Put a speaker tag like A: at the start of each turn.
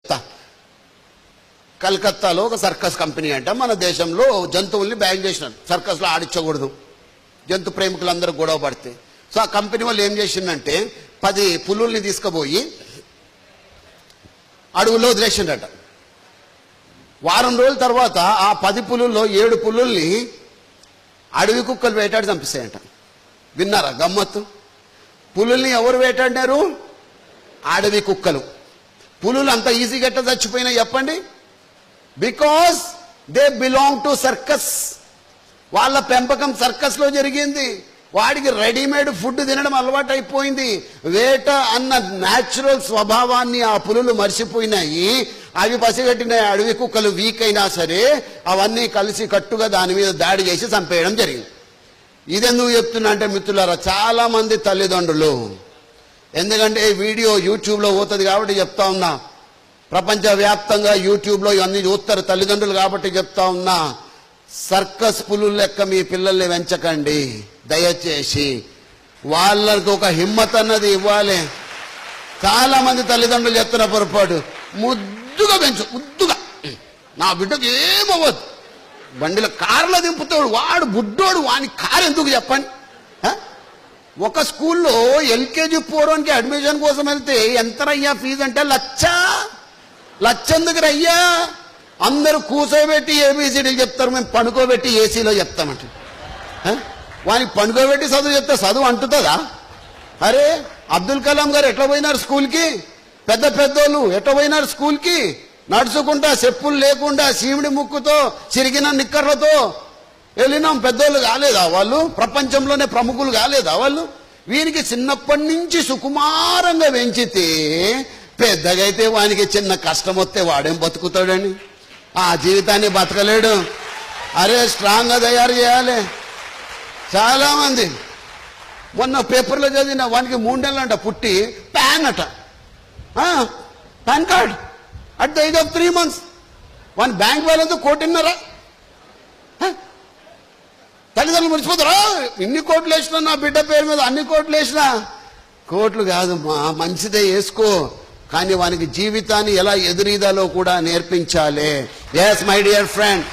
A: చెప్తా. కలకత్తాలో ఒక సర్కస్ కంపెనీ అంట మన దేశంలో జంతువుల్ని బ్యాన్ చేసినారు, సర్కస్లో ఆడించకూడదు, జంతు ప్రేమికులందరూ గొడవ పడితే. సో ఆ కంపెనీ వాళ్ళు ఏం చేసిందంటే 10 పులుల్ని తీసుకుపోయి అడవుల్లో వదిలేసిండట. వారం రోజుల తర్వాత ఆ 10 పులుల్లో 7 పులుల్ని అడవి కుక్కలు వేటాడి చంపిస్తాయంట. విన్నారా గమ్మత్తు? పులుల్ని ఎవరు వేటాడినారు? అడవి కుక్కలు. పులులు అంత ఈజీగా ఎట్లా చచ్చిపోయినా చెప్పండి? Because they belong to circus. వాళ్ళ పెంపకం సర్కస్లో జరిగింది. వాడికి రెడీమేడ్ ఫుడ్ తినడం అలవాటు అయిపోయింది. వేట అన్న న్యాచురల్ స్వభావాన్ని ఆ పులులు మర్చిపోయినాయి. అవి పసిగట్టిన అడవి కుక్కలు వీక్ అయినా సరే అవన్నీ కలిసి కట్టుగా దాని మీద దాడి చేసి చంపేయడం జరిగింది. ఇదెందుకు చెప్తున్నా అంటే మిత్రులారా, చాలా మంది తల్లిదండ్రులు, ఎందుకంటే ఈ వీడియో యూట్యూబ్లో పోతుంది కాబట్టి చెప్తా ఉన్నా, ప్రపంచవ్యాప్తంగా యూట్యూబ్లో ఇవన్నీ చూస్తారు తల్లిదండ్రులు కాబట్టి చెప్తా ఉన్నా, సర్కస్ పులుల లెక్క మీ పిల్లల్ని పెంచకండి దయచేసి. వాళ్ళకు ఒక హిమ్మత్ అన్నది ఇవ్వాలి. చాలా మంది తల్లిదండ్రులు చెప్తున్న పొరపాటు, ముద్దుగా పెంచు, ముద్దుగా, నా బిడ్డకు ఏమవ్వదు, బండిలో కారులో దింపుతాడు వాడు బుడ్డోడు, వాని కారు ఎందుకు చెప్పండి? ఒక స్కూల్లో ఎల్కేజీ పోవడానికి అడ్మిషన్ కోసం వెళ్తే ఎంతరయ్యా ఫీజు అంటే 1,00,000 ఎందుకు రయ్యా? అందరూ కూర్చోబెట్టి ఏబీసీడీలు చెప్తారు, మేము పడుకోబెట్టి ఏసీలో చెప్తామంటే. వానికి పడుకోబెట్టి చదువు చెప్తే చదువు అంటుతుందా? అరే అబ్దుల్ కలాం గారు ఎట్లా పోయినారు స్కూల్కి? పెద్దోళ్ళు ఎట్లా పోయినారు స్కూల్కి? నడుచుకుంటా, చెప్పులు లేకుండా, సీమిడి ముక్కుతో, చిరిగిన నిక్కర్లతో వెళ్ళినాం. పెద్దోళ్ళు కాలేదా వాళ్ళు? ప్రపంచంలోనే ప్రముఖులు కాలేదా వాళ్ళు? వీరికి చిన్నప్పటి నుంచి సుకుమారంగా పెంచితే పెద్దగా అయితే వానికి చిన్న కష్టం వస్తే వాడేం బతుకుతాడని? ఆ జీవితాన్ని బతకలేడు. అరే స్ట్రాంగ్గా తయారు చేయాలి. చాలా మంది మొన్న పేపర్లో చదివిన, వానికి 3 నెలలంట పుట్టి పాన్ అట, pan card at the age of 3 months. వాని బ్యాంక్ బ్యాలెన్స్ 1,500,000. తల్లిదండ్రులు మర్చిపోతారా? ఇన్ని కోట్లు వేసినా నా బిడ్డ పేరు మీద, అన్ని కోట్లు వేసినా. కోట్లు కాదు మా, మంచిదే వేసుకో, కానీ వానికి జీవితాన్ని ఎలా ఎదురీదాలో కూడా నేర్పించాలి. Yes my dear friend,